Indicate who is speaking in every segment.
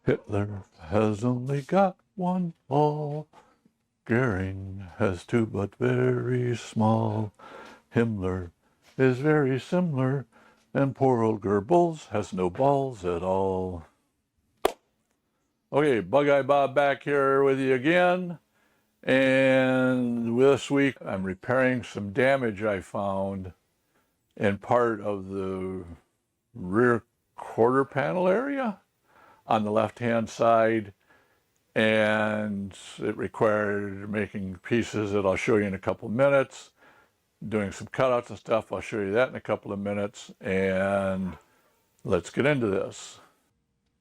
Speaker 1: Hitler has only got one ball. Goering has two but very small. Himmler is very similar, and poor old Goebbels has no balls at all. Okay, BugeyeBob back here with you again. And this week I'm repairing some damage I found in part of the rear quarter panel area on the left-hand side. And it required making pieces that I'll show you in a couple of minutes, doing some cutouts and stuff. I'll show you that in a couple of minutes, and let's get into this.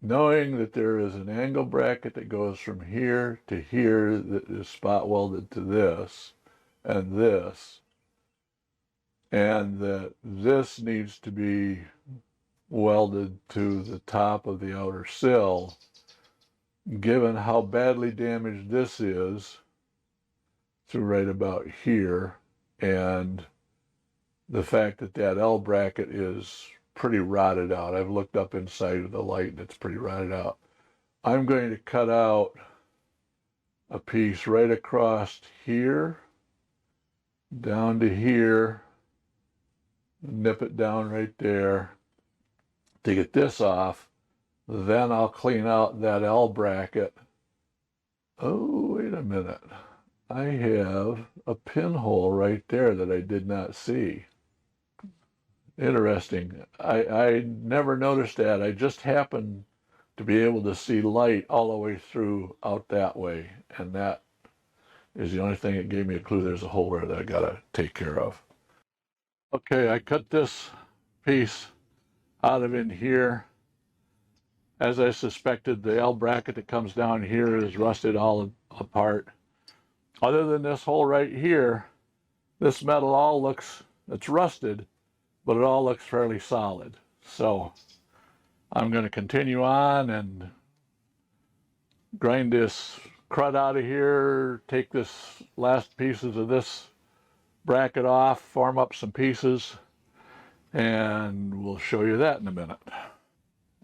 Speaker 1: Knowing that there is an angle bracket that goes from here to here that is spot welded to this, and that this needs to be welded to the top of the outer sill, given how badly damaged this is through right about here, and the fact that that L bracket is pretty rotted out. I've looked up inside of the light and it's pretty rotted out. I'm going to cut out a piece right across here, down to here, nip it down right there to get this off. Then I'll clean out that L bracket. Oh, wait a minute. I have a pinhole right there that I did not see. Interesting. I never noticed that. I just happened to be able to see light all the way through out that way. And that is the only thing that gave me a clue there's a hole there that I gotta take care of. Okay, I cut this piece out of in here. As I suspected, the L bracket that comes down here is rusted all apart. Other than this hole right here, this metal all looks, it's rusted, but it all looks fairly solid. So I'm going to continue on and grind this crud out of here, take this last pieces of this bracket off, form up some pieces, and we'll show you that in a minute.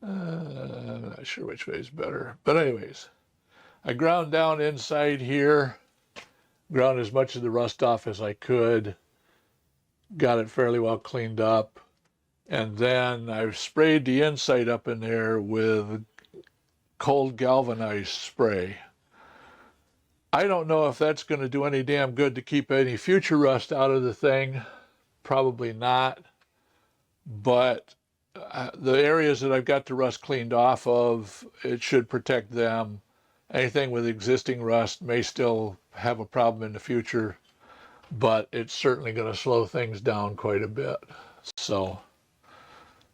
Speaker 1: I'm not sure which way is better. But anyways, I ground down inside here, ground as much of the rust off as I could, got it fairly well cleaned up, and then I've sprayed the inside up in there with cold galvanized spray. I don't know if that's going to do any damn good to keep any future rust out of the thing. Probably not. But the areas that I've got the rust cleaned off of, it should protect them. Anything with existing rust may still have a problem in the future, but it's certainly going to slow things down quite a bit. So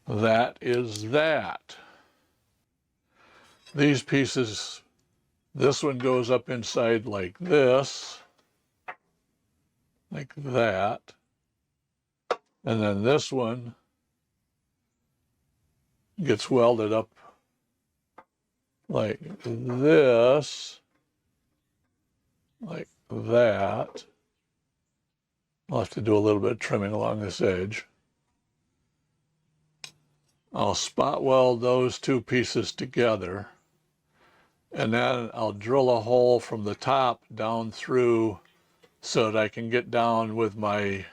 Speaker 1: that is that. These pieces, this one goes up inside like this, like that, and then this one gets welded up like this, like that. I'll have to do a little bit of trimming along this edge. I'll spot weld those two pieces together, and then I'll drill a hole from the top down through so that I can get down with my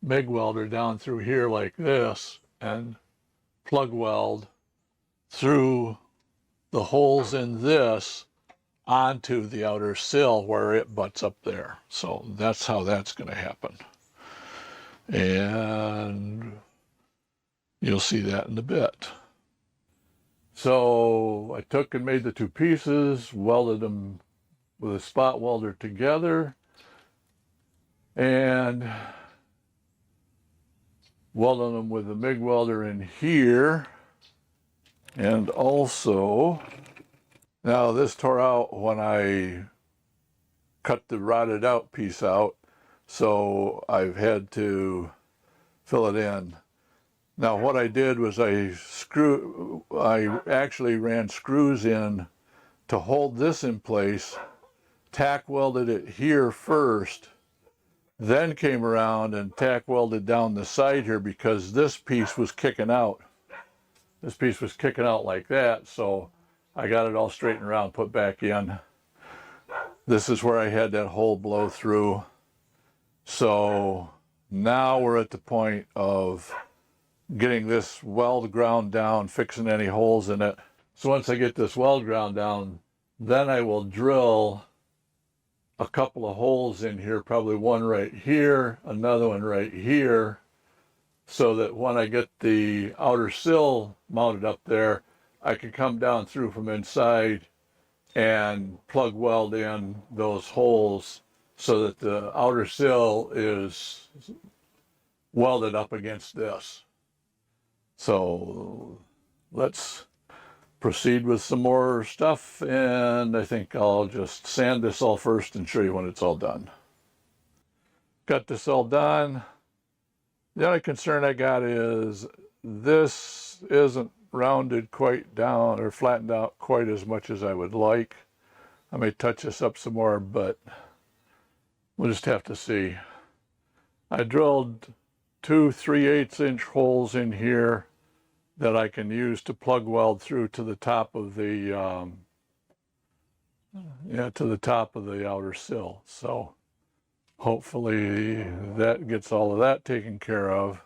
Speaker 1: MIG welder down through here like this and plug weld through the holes in this onto the outer sill where it butts up there. So that's how that's going to happen. And you'll see that in a bit. So I took and made the two pieces, welded them with a spot welder together, and welded them with a MIG welder in here. And also, now this tore out when I cut the rotted out piece out, so I've had to fill it in. Now what I did was I actually ran screws in to hold this in place, tack welded it here first, then came around and tack welded down the side here because this piece was kicking out. This piece was kicking out like that, so I got it all straightened around, put back in. This is where I had that hole blow through. So now we're at the point of getting this weld ground down, fixing any holes in it. So once I get this weld ground down, then I will drill a couple of holes in here, probably one right here, another one right here, so that when I get the outer sill mounted up there, I can come down through from inside and plug weld in those holes so that the outer sill is welded up against this. So let's proceed with some more stuff, and I think I'll just sand this all first and show you when it's all done. Got this all done. The only concern I got is this isn't rounded quite down or flattened out quite as much as I would like. I may touch this up some more, but we'll just have to see. I drilled 2 3/8-inch holes in here that I can use to plug weld through to the top of the outer sill. So hopefully that gets all of that taken care of.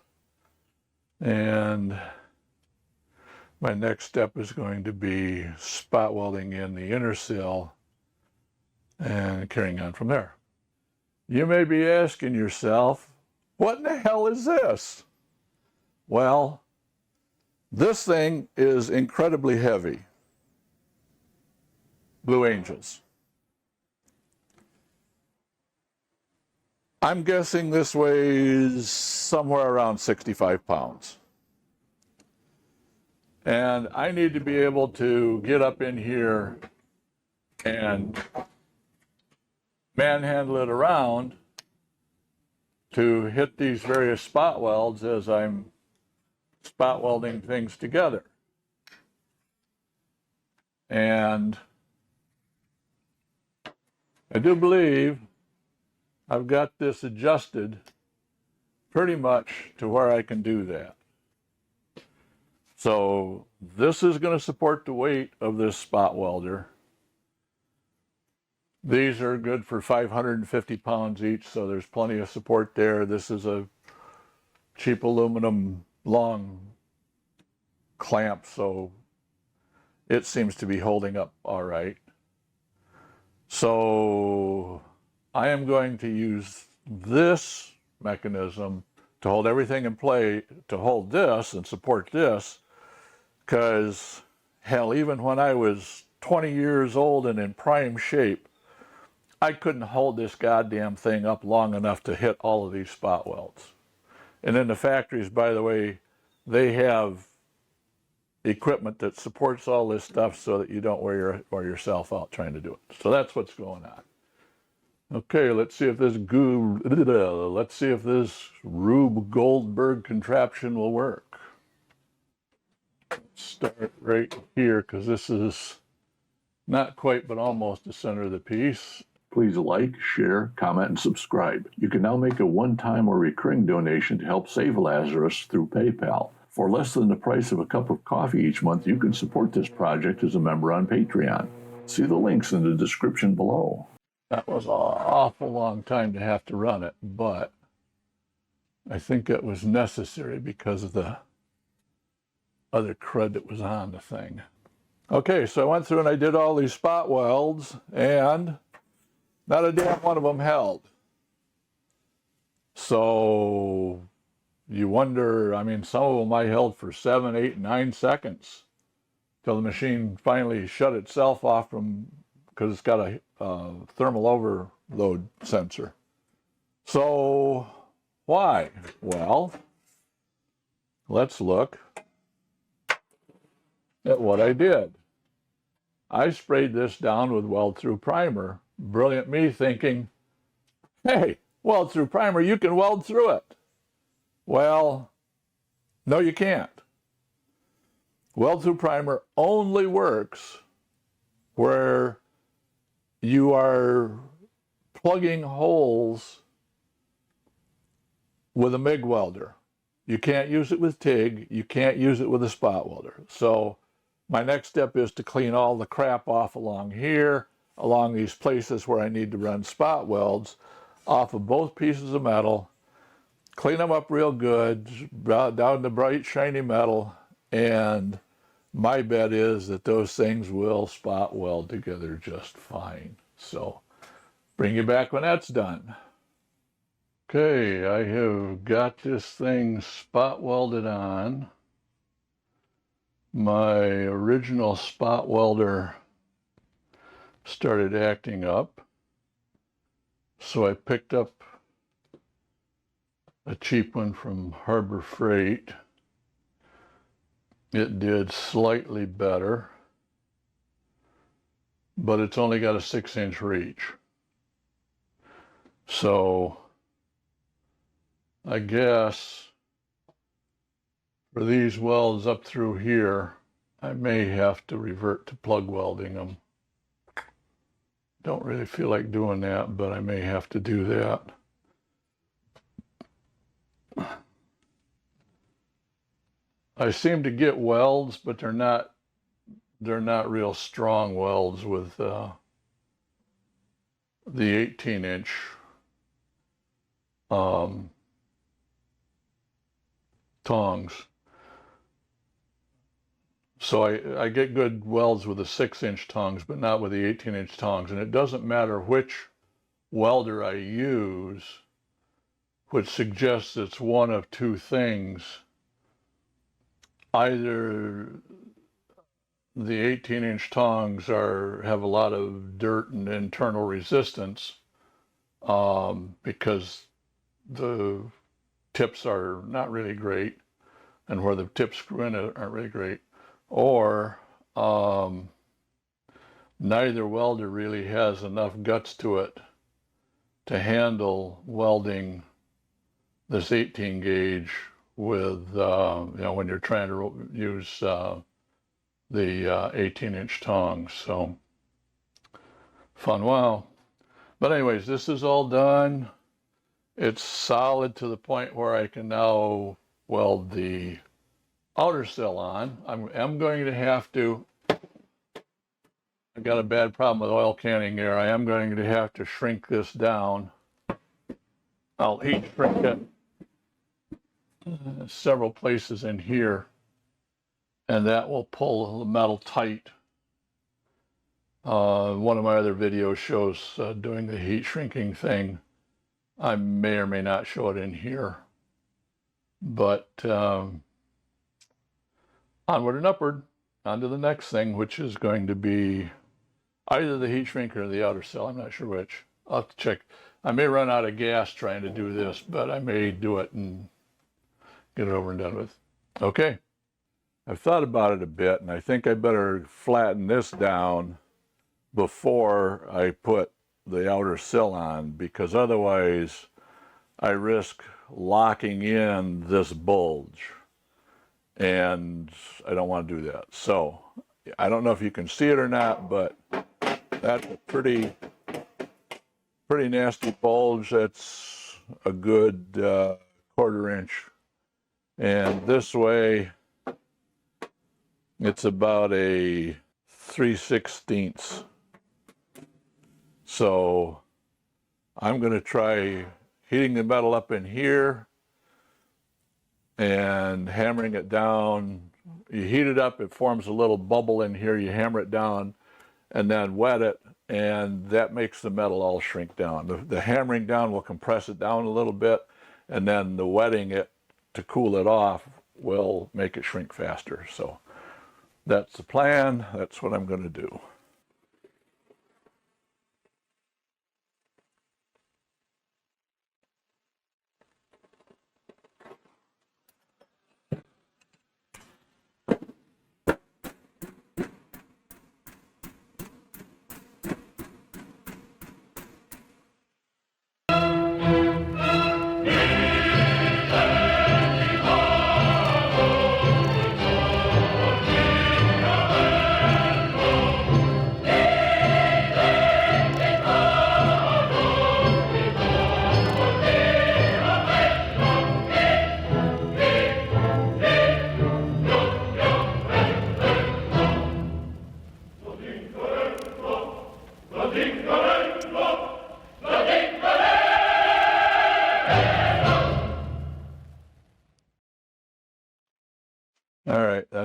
Speaker 1: And my next step is going to be spot welding in the inner sill and carrying on from there. You may be asking yourself, what in the hell is this? Well, this thing is incredibly heavy. Blue Angels. I'm guessing this weighs somewhere around 65 pounds. And I need to be able to get up in here and manhandle it around to hit these various spot welds as I'm spot welding things together. And I do believe I've got this adjusted pretty much to where I can do that. So this is going to support the weight of this spot welder. These are good for 550 pounds each, so there's plenty of support there. This is a cheap aluminum long clamp, so it seems to be holding up all right. So I am going to use this mechanism to hold everything in play, to hold this and support this, because hell, even when I was 20 years old and in prime shape, I couldn't hold this goddamn thing up long enough to hit all of these spot welds. And in the factories, by the way, they have equipment that supports all this stuff so that you don't wear yourself out trying to do it. So that's what's going on. Okay, let's see if this Rube Goldberg contraption will work. Let's start right here, because this is not quite but almost the center of the piece. Please like, share, comment, and subscribe. You can now make a one-time or recurring donation to help save Lazarus through PayPal. For less than the price of a cup of coffee each month, you can support this project as a member on Patreon. See the links in the description below. That was an awful long time to have to run it, but I think it was necessary because of the other crud that was on the thing. Okay, so I went through and I did all these spot welds, and not a damn one of them held. So you wonder, I mean, some of them I held for 7, 8, 9 seconds till the machine finally shut itself off because it's got a thermal overload sensor. So why? Well, let's look at what I did. I sprayed this down with weld-through primer. Brilliant me thinking, hey, weld-through primer, you can weld through it. Well, no, you can't. Weld-through primer only works where you are plugging holes with a MIG welder. You can't use it with TIG. You can't use it with a spot welder. So My next step is to clean all the crap off along here, along these places where I need to run spot welds, off of both pieces of metal, clean them up real good, down to bright shiny metal, and my bet is that those things will spot weld together just fine. So bring you back when that's done. Okay, I have got this thing spot welded on. My original spot welder started acting up, so I picked up a cheap one from Harbor Freight. It did slightly better, but it's only got a 6-inch reach. So I guess for these welds up through here, I may have to revert to plug welding them. Don't really feel like doing that, but I may have to do that. I seem to get welds, but they're not real strong welds with the 18-inch tongs. So I get good welds with the 6-inch tongs, but not with the 18-inch tongs. And it doesn't matter which welder I use, which suggests it's one of two things. Either the 18-inch tongs have a lot of dirt and internal resistance because the tips are not really great, and where the tips screw in aren't really great, or neither welder really has enough guts to it to handle welding this 18 gauge with, when you're trying to use the 18-inch tongs. So, fun wow. But anyways, this is all done. It's solid to the point where I can now weld the outer sill on. I'm going to have to, I've got a bad problem with oil canning here. I am going to have to shrink this down. I'll heat shrink it several places in here, and that will pull the metal tight. One of my other videos shows doing the heat shrinking thing. I may or may not show it in here, but onward and upward, on to the next thing, which is going to be either the heat shrinker or the outer sill. I'm not sure which. I'll have to check. I may run out of gas trying to do this, but I may do it and get it over and done with. Okay, I've thought about it a bit, and I think I better flatten this down before I put the outer sill on, because otherwise I risk locking in this bulge, and I don't want to do that. So I don't know if you can see it or not, but that's a pretty nasty bulge. That's a good 1/4 inch, and this way it's about a 3/16. So I'm going to try heating the metal up in here and hammering it down. You heat it up, it forms a little bubble in here, you hammer it down and then wet it, and that makes the metal all shrink down. The hammering down will compress it down a little bit, and then the wetting it to cool it off will make it shrink faster. So that's the plan. That's what I'm going to do.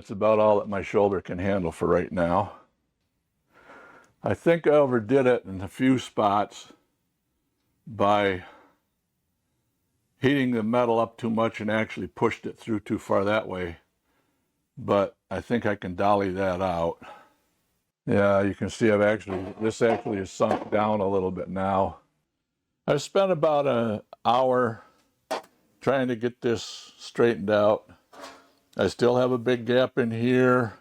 Speaker 1: that's about all that my shoulder can handle for right now. I think I overdid it in a few spots by heating the metal up too much and actually pushed it through too far that way. But I think I can dolly that out. Yeah, you can see this actually is sunk down a little bit now. I've spent about an hour trying to get this straightened out. I still have a big gap in here.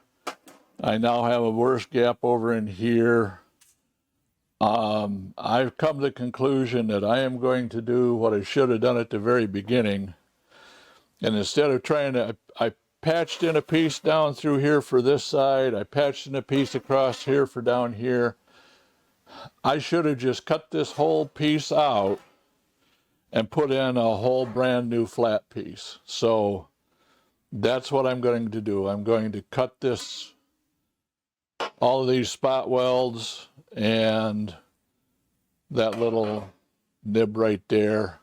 Speaker 1: I now have a worse gap over in here. I've come to the conclusion that I am going to do what I should have done at the very beginning. And instead of trying to, I patched in a piece down through here for this side. I patched in a piece across here for down here. I should have just cut this whole piece out and put in a whole brand new flat piece. So that's what I'm going to do. I'm going to cut this, all of these spot welds and that little nib right there,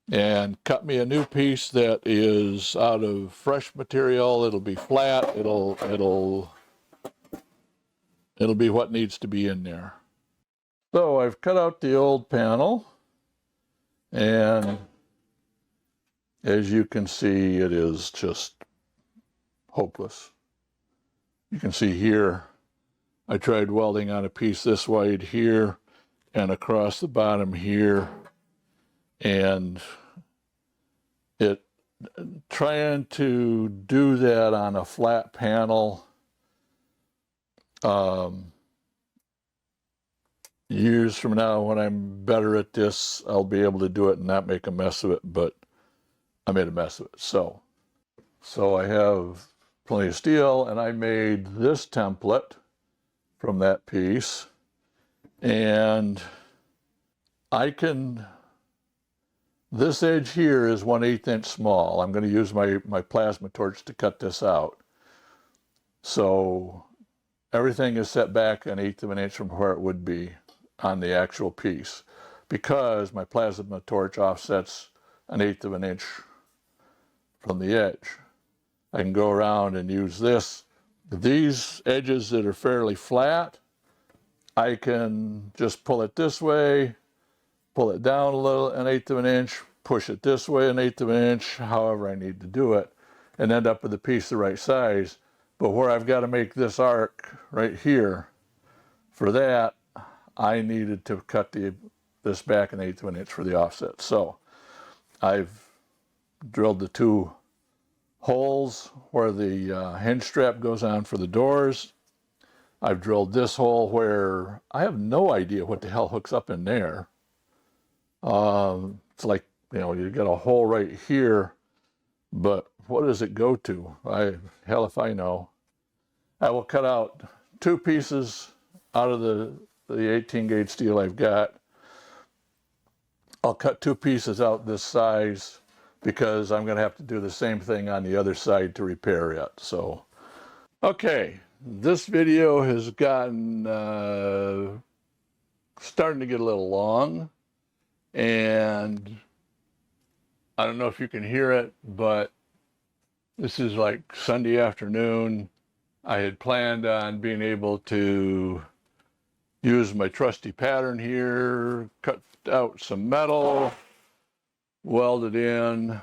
Speaker 1: and cut me a new piece that is out of fresh material. It'll be flat. It'll be what needs to be in there. So I've cut out the old panel, and as you can see, it is just hopeless. You can see here, I tried welding on a piece this wide here and across the bottom here, and trying to do that on a flat panel, years from now when I'm better at this, I'll be able to do it and not make a mess of it, but I made a mess of it. So I have plenty of steel, and I made this template from that piece, and this edge here is 1/8 inch small. I'm going to use my plasma torch to cut this out. So everything is set back 1/8 of an inch from where it would be on the actual piece, because my plasma torch offsets 1/8 of an inch from the edge. I can go around and use this. These edges that are fairly flat, I can just pull it this way, pull it down a little, 1/8 of an inch, push it this way 1/8 of an inch, however I need to do it, and end up with a piece the right size. But where I've got to make this arc right here, for that, I needed to cut this back 1/8 of an inch for the offset. So I've drilled the 2 holes where the hinge strap goes on for the doors. I've drilled this hole where I have no idea what the hell hooks up in there. It's like, you got a hole right here, but what does it go to? Hell if I know. I will cut out 2 pieces out of the 18 gauge steel I've got. I'll cut 2 pieces out this size, because I'm going to have to do the same thing on the other side to repair it. So, okay, this video has gotten starting to get a little long, and I don't know if you can hear it, but this is like Sunday afternoon. I had planned on being able to use my trusty pattern here, cut out some metal, weld it in,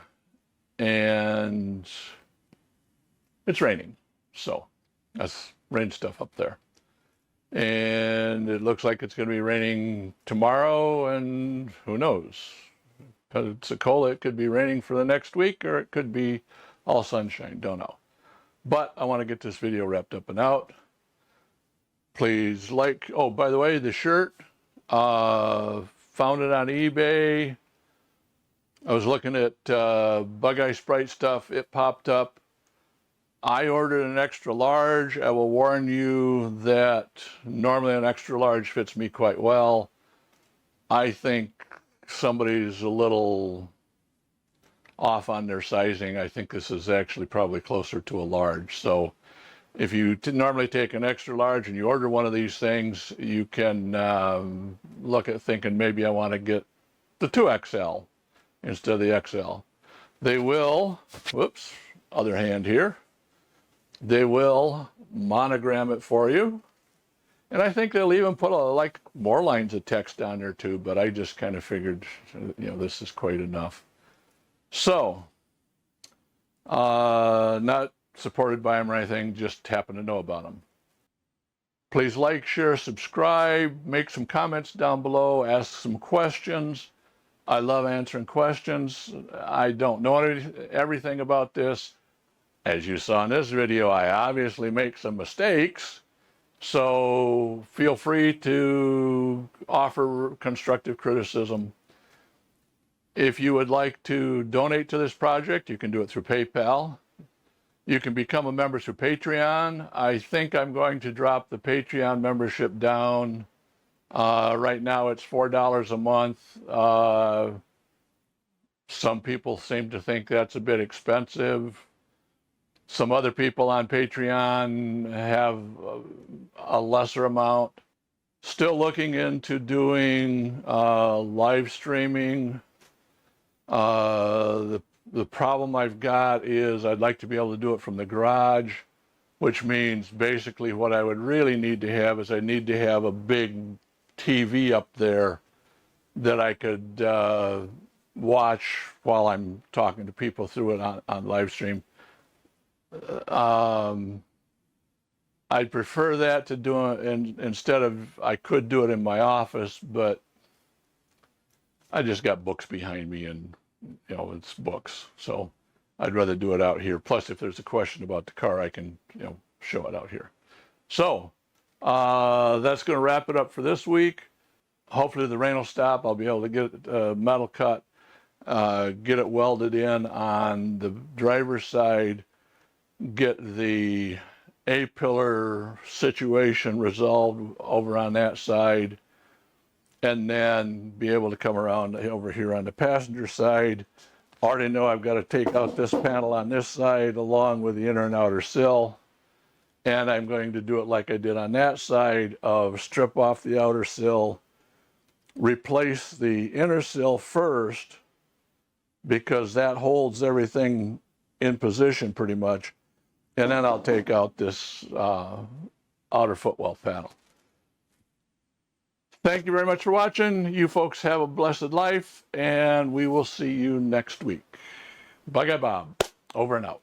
Speaker 1: and it's raining. So that's rain stuff up there. And it looks like it's going to be raining tomorrow, in Pensacola. It could be raining for the next week, or it could be all sunshine, don't know. But I want to get this video wrapped up and out. Please like, oh, by the way, the shirt, found it on eBay. I was looking at Bugeye Sprite stuff, it popped up. I ordered an extra large. I will warn you that normally an extra large fits me quite well. I think somebody's a little off on their sizing. I think this is actually probably closer to a large. So if you normally take an extra large and you order one of these things, you can look at thinking maybe I want to get the 2XL instead of the XL. They will, whoops, other hand here. They will monogram it for you. And I think they'll even put like more lines of text on there too, but I just kind of figured, this is quite enough. So, not supported by them or anything, just happen to know about them. Please like, share, subscribe, make some comments down below, ask some questions. I love answering questions. I don't know everything about this. As you saw in this video, I obviously make some mistakes. So feel free to offer constructive criticism. If you would like to donate to this project, you can do it through PayPal. You can become a member through Patreon. I think I'm going to drop the Patreon membership down. Right now it's $4 a month. Some people seem to think that's a bit expensive. Some other people on Patreon have a lesser amount. Still looking into doing live streaming. The problem I've got is I'd like to be able to do it from the garage, which means basically what I would really need to have is I need to have a big TV up there that I could watch while I'm talking to people through it on live stream. I'd prefer that to do it instead of, I could do it in my office, but I just got books behind me and, it's books. So I'd rather do it out here. Plus, if there's a question about the car, I can, show it out here. So that's going to wrap it up for this week. Hopefully the rain will stop. I'll be able to get metal cut, get it welded in on the driver's side, get the A-pillar situation resolved over on that side, and then be able to come around over here on the passenger side. Already know I've got to take out this panel on this side along with the inner and outer sill. And I'm going to do it like I did on that side, of strip off the outer sill, replace the inner sill first, because that holds everything in position pretty much. And then I'll take out this outer footwell panel. Thank you very much for watching. You folks have a blessed life, and we will see you next week. BugeyeBob, over and out.